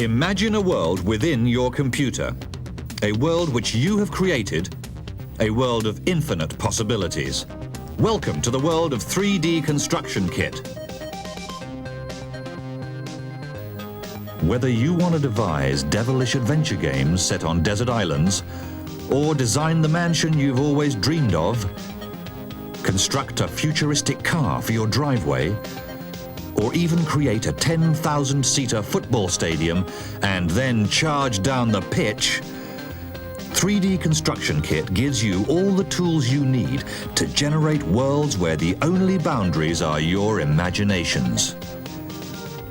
Imagine a world within your computer, a world which you have created, a world of infinite possibilities. Welcome to the world of 3D Construction Kit. Whether you want to devise devilish adventure games set on desert islands, or design the mansion you've always dreamed of, construct a futuristic car for your driveway, or even create a 10,000-seater football stadium and then charge down the pitch, 3D Construction Kit gives you all the tools you need to generate worlds where the only boundaries are your imaginations.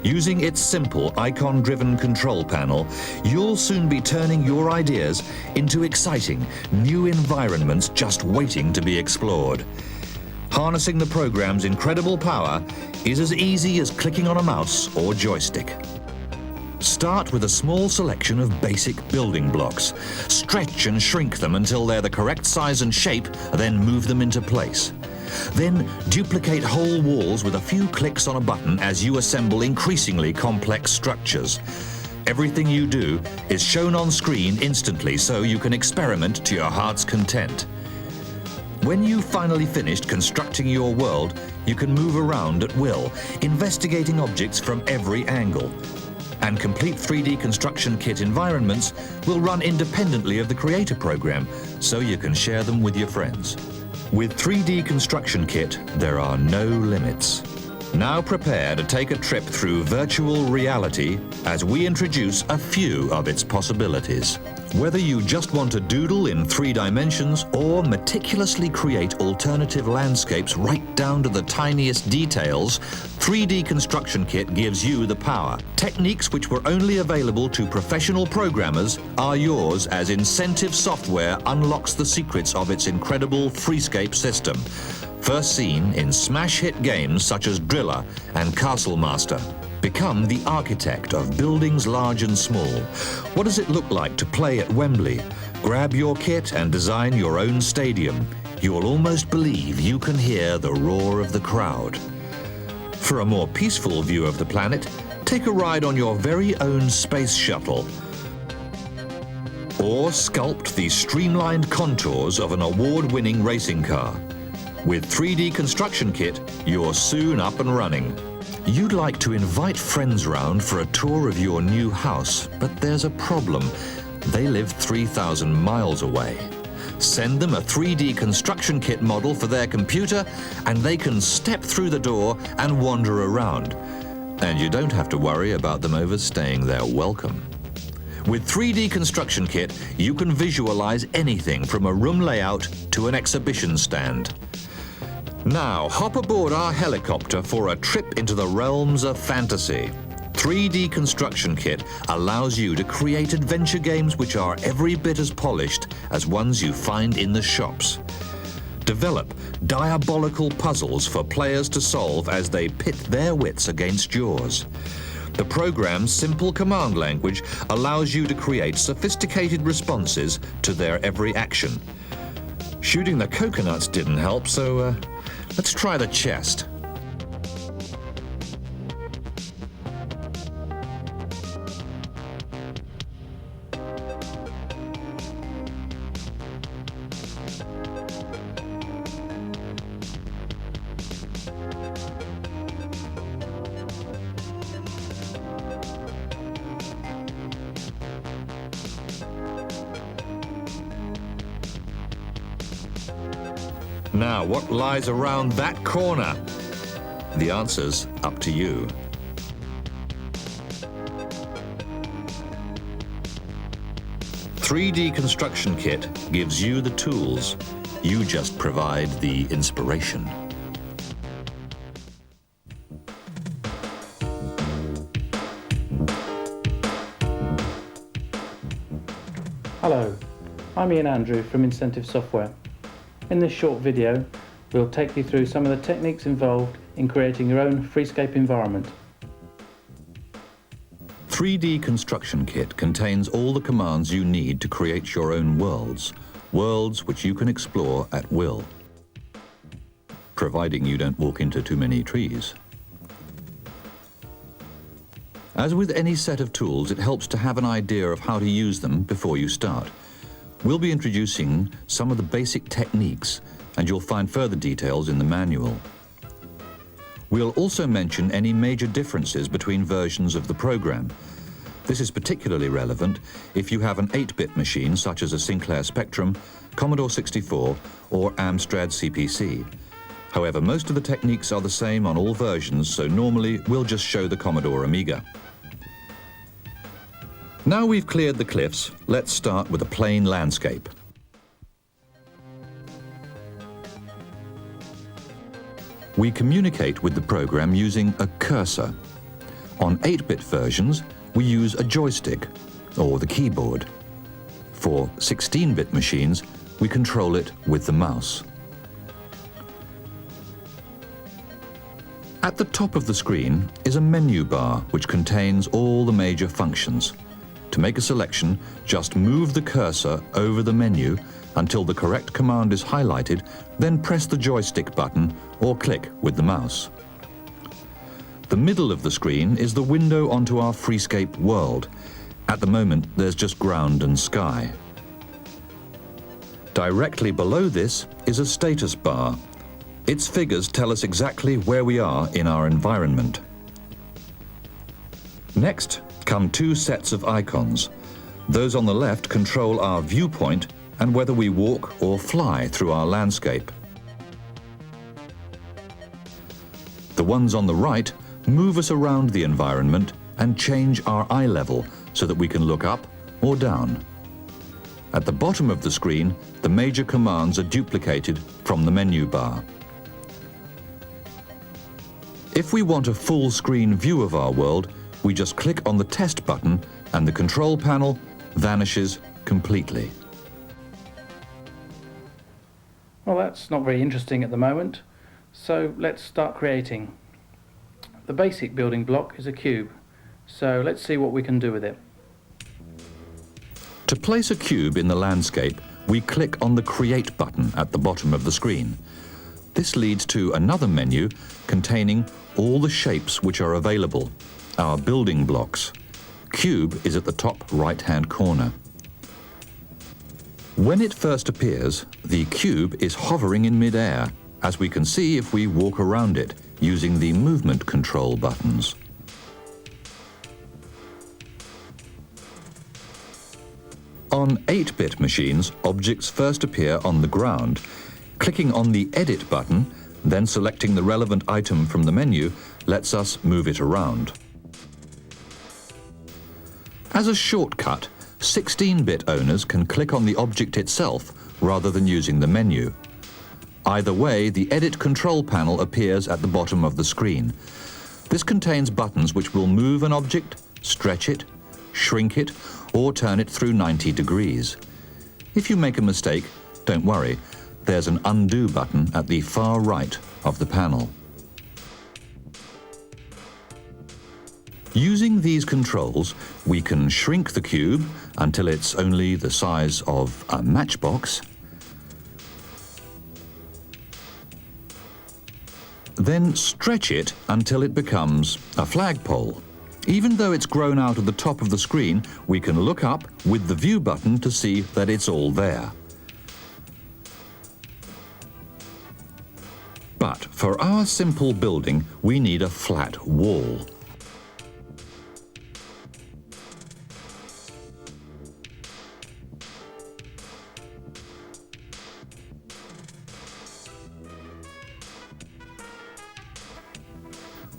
Using its simple icon-driven control panel, you'll soon be turning your ideas into exciting, new environments just waiting to be explored. Harnessing the program's incredible power is as easy as clicking on a mouse or joystick. Start with a small selection of basic building blocks. Stretch and shrink them until they're the correct size and shape, then move them into place. Then duplicate whole walls with a few clicks on a button as you assemble increasingly complex structures. Everything you do is shown on screen instantly so you can experiment to your heart's content. When you've finally finished constructing your world, you can move around at will, investigating objects from every angle. And complete 3D Construction Kit environments will run independently of the Creator program, so you can share them with your friends. With 3D Construction Kit, there are no limits. Now prepare to take a trip through virtual reality as we introduce a few of its possibilities. Whether you just want to doodle in 3 dimensions or meticulously create alternative landscapes right down to the tiniest details, 3D Construction Kit gives you the power. Techniques which were only available to professional programmers are yours as Incentive Software unlocks the secrets of its incredible Freescape system. First seen in smash hit games such as Driller and Castle Master. Become the architect of buildings large and small. What does it look like to play at Wembley? Grab your kit and design your own stadium. You'll almost believe you can hear the roar of the crowd. For a more peaceful view of the planet, take a ride on your very own space shuttle. Or sculpt the streamlined contours of an award-winning racing car. With 3D Construction Kit, you're soon up and running. You'd like to invite friends round for a tour of your new house, but there's a problem. They live 3,000 miles away. Send them a 3D Construction Kit model for their computer, and they can step through the door and wander around. And you don't have to worry about them overstaying their welcome. With 3D Construction Kit, you can visualize anything from a room layout to an exhibition stand. Now, hop aboard our helicopter for a trip into the realms of fantasy. 3D Construction Kit allows you to create adventure games which are every bit as polished as ones you find in the shops. Develop diabolical puzzles for players to solve as they pit their wits against yours. The program's simple command language allows you to create sophisticated responses to their every action. Shooting the coconuts didn't help, so let's try the chest. Now, what lies around that corner? The answer's up to you. "3D Construction Kit" gives you the tools. You just provide the inspiration. Hello, I'm Ian Andrew from Incentive Software. In this short video, we'll take you through some of the techniques involved in creating your own Freescape environment. 3D Construction Kit contains all the commands you need to create your own worlds which you can explore at will, providing you don't walk into too many trees. As with any set of tools, it helps to have an idea of how to use them before you start. We'll be introducing some of the basic techniques, and you'll find further details in the manual. We'll also mention any major differences between versions of the program. This is particularly relevant if you have an 8-bit machine such as a Sinclair Spectrum, Commodore 64 or Amstrad CPC. However, most of the techniques are the same on all versions, so normally we'll just show the Commodore Amiga. Now we've cleared the cliffs, let's start with a plain landscape. We communicate with the program using a cursor. On 8-bit versions, we use a joystick or the keyboard. For 16-bit machines, we control it with the mouse. At the top of the screen is a menu bar which contains all the major functions. To make a selection, just move the cursor over the menu until the correct command is highlighted, then press the joystick button or click with the mouse. The middle of the screen is the window onto our Freescape world. At the moment, there's just ground and sky. Directly below this is a status bar. Its figures tell us exactly where we are in our environment. Next come 2 sets of icons. Those on the left control our viewpoint and whether we walk or fly through our landscape. The ones on the right move us around the environment and change our eye level so that we can look up or down. At the bottom of the screen, the major commands are duplicated from the menu bar. If we want a full screen view of our world, we just click on the test button and the control panel vanishes completely. Well, that's not very interesting at the moment, so let's start creating. The basic building block is a cube, so let's see what we can do with it. To place a cube in the landscape, we click on the Create button at the bottom of the screen. This leads to another menu containing all the shapes which are available, our building blocks. Cube is at the top right-hand corner. When it first appears, the cube is hovering in mid-air, as we can see if we walk around it using the movement control buttons. On 8-bit machines, objects first appear on the ground. Clicking on the Edit button, then selecting the relevant item from the menu, lets us move it around. As a shortcut, 16-bit owners can click on the object itself rather than using the menu. Either way, the Edit control panel appears at the bottom of the screen. This contains buttons which will move an object, stretch it, shrink it, or turn it through 90 degrees. If you make a mistake, don't worry, there's an Undo button at the far right of the panel. Using these controls, we can shrink the cube until it's only the size of a matchbox, then stretch it until it becomes a flagpole. Even though it's grown out of the top of the screen, we can look up with the View button to see that it's all there. But for our simple building, we need a flat wall.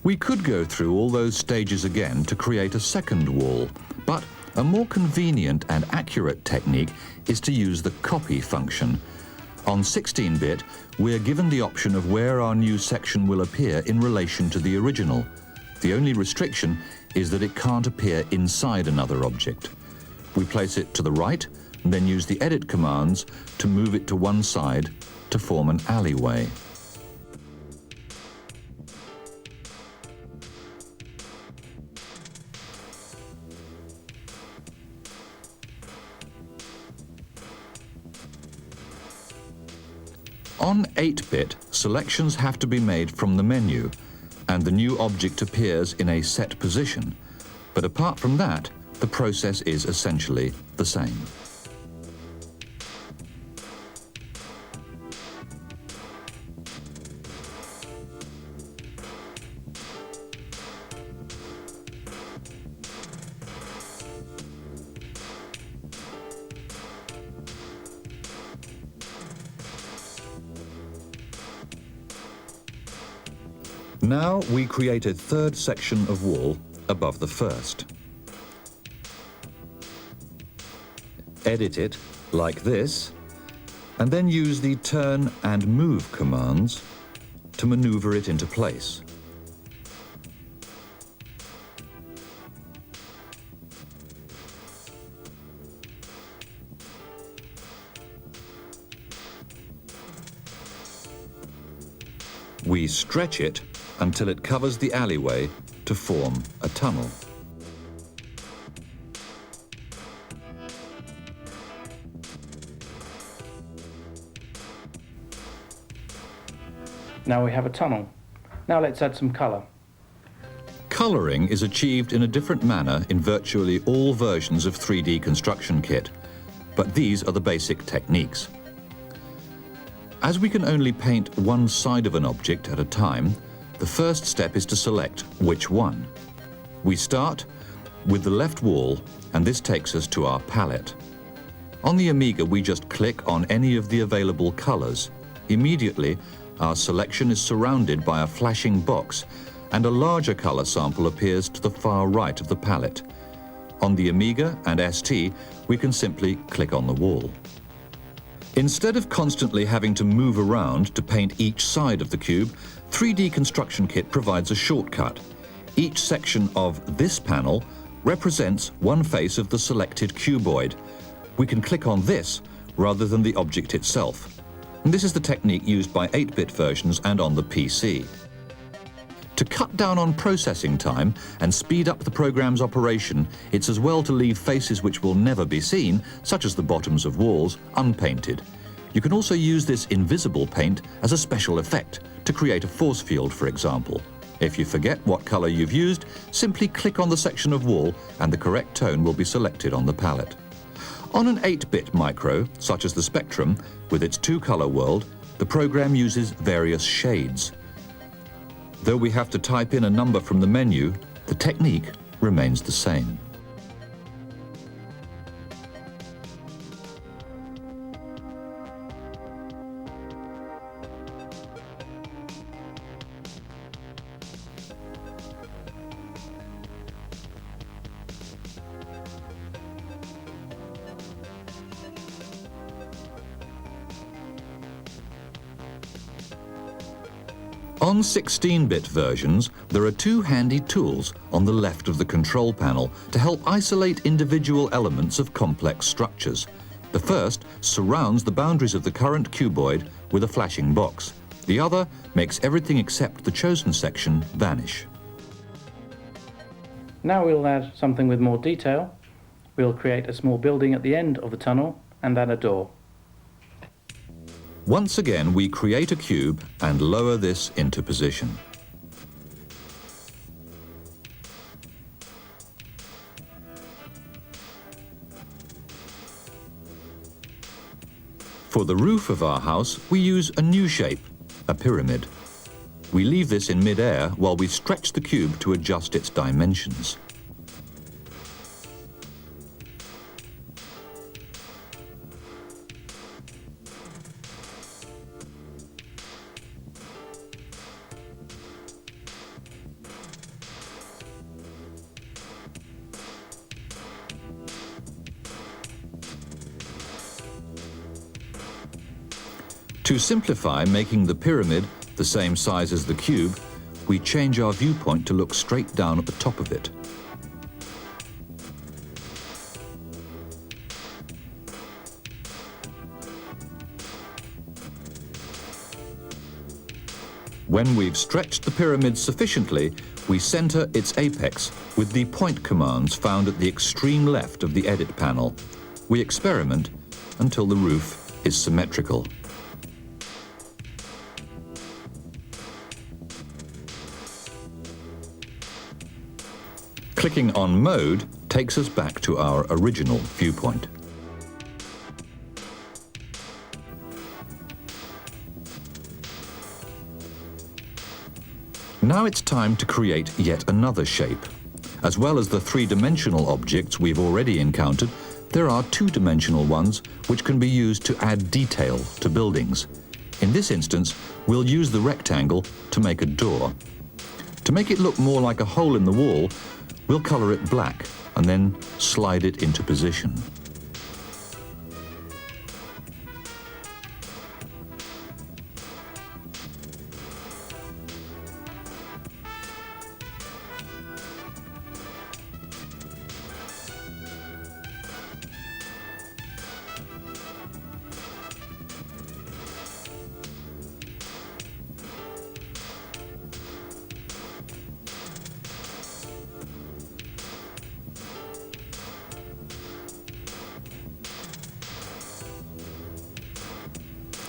We could go through all those stages again to create a second wall, but a more convenient and accurate technique is to use the copy function. On 16-bit, we're given the option of where our new section will appear in relation to the original. The only restriction is that it can't appear inside another object. We place it to the right and then use the edit commands to move it to one side to form an alleyway. On 8-bit, selections have to be made from the menu, and the new object appears in a set position. But apart from that, the process is essentially the same. Now we create a third section of wall above the first. Edit it like this, and then use the turn and move commands to maneuver it into place. We stretch it until it covers the alleyway to form a tunnel. Now we have a tunnel. Now let's add some colour. Colouring is achieved in a different manner in virtually all versions of 3D Construction Kit, but these are the basic techniques. As we can only paint one side of an object at a time, the first step is to select which one. We start with the left wall, and this takes us to our palette. On the Amiga, we just click on any of the available colours. Immediately, our selection is surrounded by a flashing box, and a larger colour sample appears to the far right of the palette. On the Amiga and ST, we can simply click on the wall. Instead of constantly having to move around to paint each side of the cube, 3D Construction Kit provides a shortcut. Each section of this panel represents one face of the selected cuboid. We can click on this rather than the object itself. And this is the technique used by 8-bit versions and on the PC. To cut down on processing time and speed up the program's operation, it's as well to leave faces which will never be seen, such as the bottoms of walls, unpainted. You can also use this invisible paint as a special effect to create a force field, for example. If you forget what colour you've used, simply click on the section of wall and the correct tone will be selected on the palette. On an 8-bit micro, such as the Spectrum, with its 2-colour world, the program uses various shades. Though we have to type in a number from the menu, the technique remains the same. On 16-bit versions, there are two handy tools on the left of the control panel to help isolate individual elements of complex structures. The first surrounds the boundaries of the current cuboid with a flashing box. The other makes everything except the chosen section vanish. Now we'll add something with more detail. We'll create a small building at the end of the tunnel and add a door. Once again, we create a cube and lower this into position. For the roof of our house, we use a new shape, a pyramid. We leave this in mid-air while we stretch the cube to adjust its dimensions. To simplify making the pyramid the same size as the cube, we change our viewpoint to look straight down at the top of it. When we've stretched the pyramid sufficiently, we center its apex with the point commands found at the extreme left of the edit panel. We experiment until the roof is symmetrical. Clicking on Mode takes us back to our original viewpoint. Now it's time to create yet another shape. As well as the three-dimensional objects we've already encountered, there are two-dimensional ones which can be used to add detail to buildings. In this instance, we'll use the rectangle to make a door. To make it look more like a hole in the wall, we'll color it black and then slide it into position.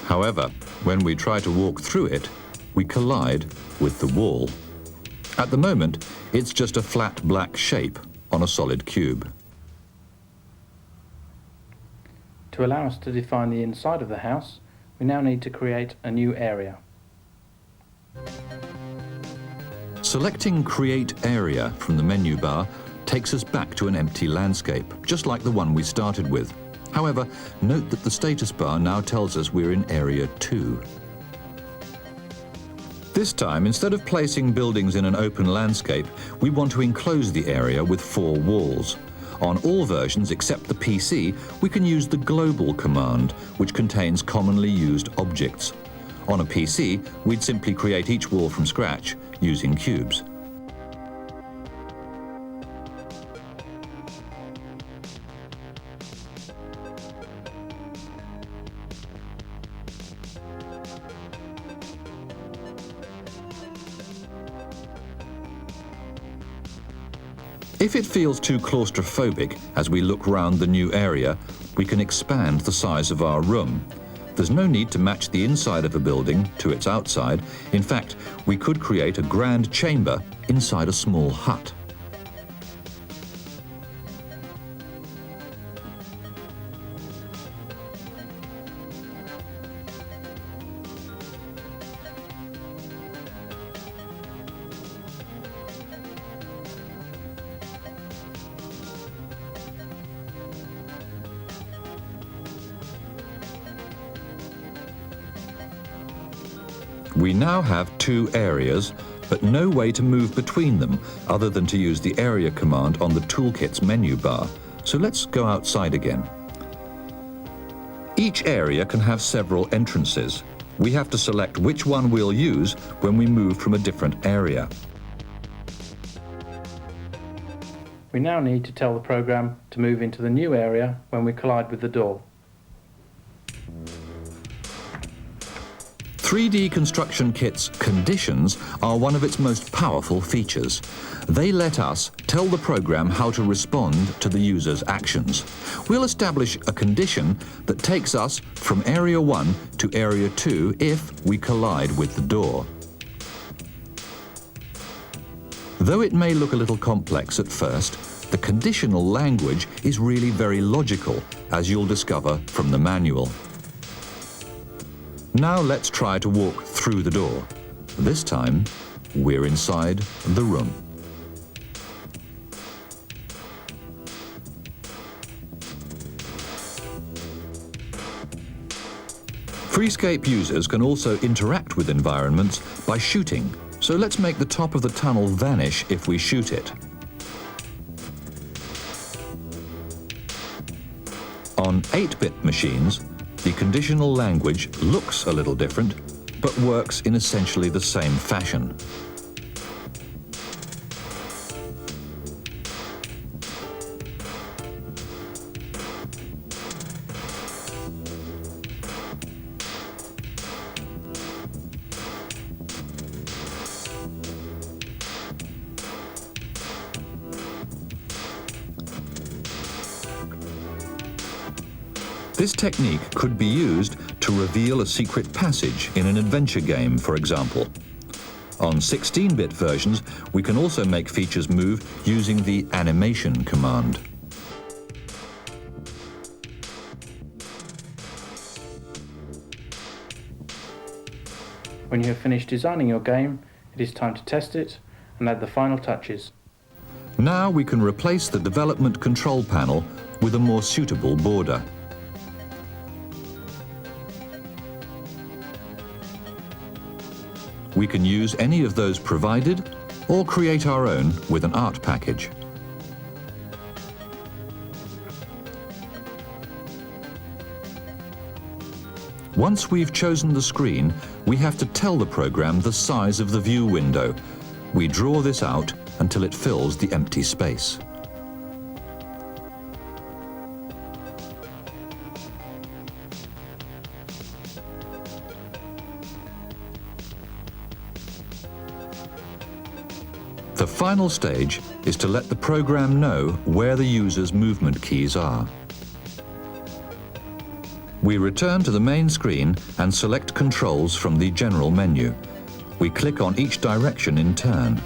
However, when we try to walk through it, we collide with the wall. At the moment, it's just a flat black shape on a solid cube. To allow us to define the inside of the house, we now need to create a new area. Selecting Create Area from the menu bar takes us back to an empty landscape, just like the one we started with. However, note that the status bar now tells us we're in Area 2. This time, instead of placing buildings in an open landscape, we want to enclose the area with 4 walls. On all versions except the PC, we can use the Global command, which contains commonly used objects. On a PC, we'd simply create each wall from scratch using cubes. If it feels too claustrophobic as we look round the new area, we can expand the size of our room. There's no need to match the inside of a building to its outside. In fact, we could create a grand chamber inside a small hut. We now have 2 areas, but no way to move between them other than to use the Area command on the Toolkit's menu bar. So let's go outside again. Each area can have several entrances. We have to select which one we'll use when we move from a different area. We now need to tell the program to move into the new area when we collide with the door. 3D Construction Kit's conditions are one of its most powerful features. They let us tell the program how to respond to the user's actions. We'll establish a condition that takes us from Area 1 to Area 2 if we collide with the door. Though it may look a little complex at first, the conditional language is really very logical, as you'll discover from the manual. Now let's try to walk through the door. This time, we're inside the room. Freescape users can also interact with environments by shooting, so let's make the top of the tunnel vanish if we shoot it. On 8-bit machines, the conditional language looks a little different, but works in essentially the same fashion. This technique could be used to reveal a secret passage in an adventure game, for example. On 16-bit versions, we can also make features move using the animation command. When you have finished designing your game, it is time to test it and add the final touches. Now we can replace the development control panel with a more suitable border. We can use any of those provided or create our own with an art package. Once we've chosen the screen, we have to tell the program the size of the view window. We draw this out until it fills the empty space. The final stage is to let the program know where the user's movement keys are. We return to the main screen and select controls from the general menu. We click on each direction in turn.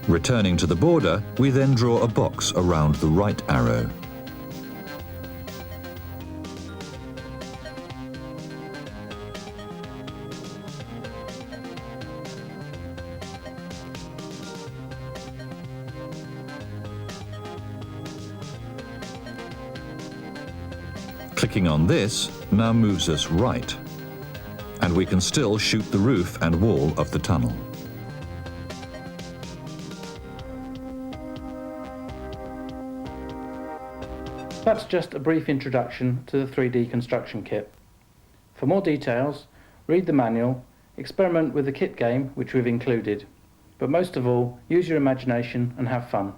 Returning to the border, we then draw a box around the right arrow. Clicking on this now moves us right, and we can still shoot the roof and wall of the tunnel. That's just a brief introduction to the 3D construction kit. For more details, read the manual, experiment with the kit game which we've included, but most of all, use your imagination and have fun.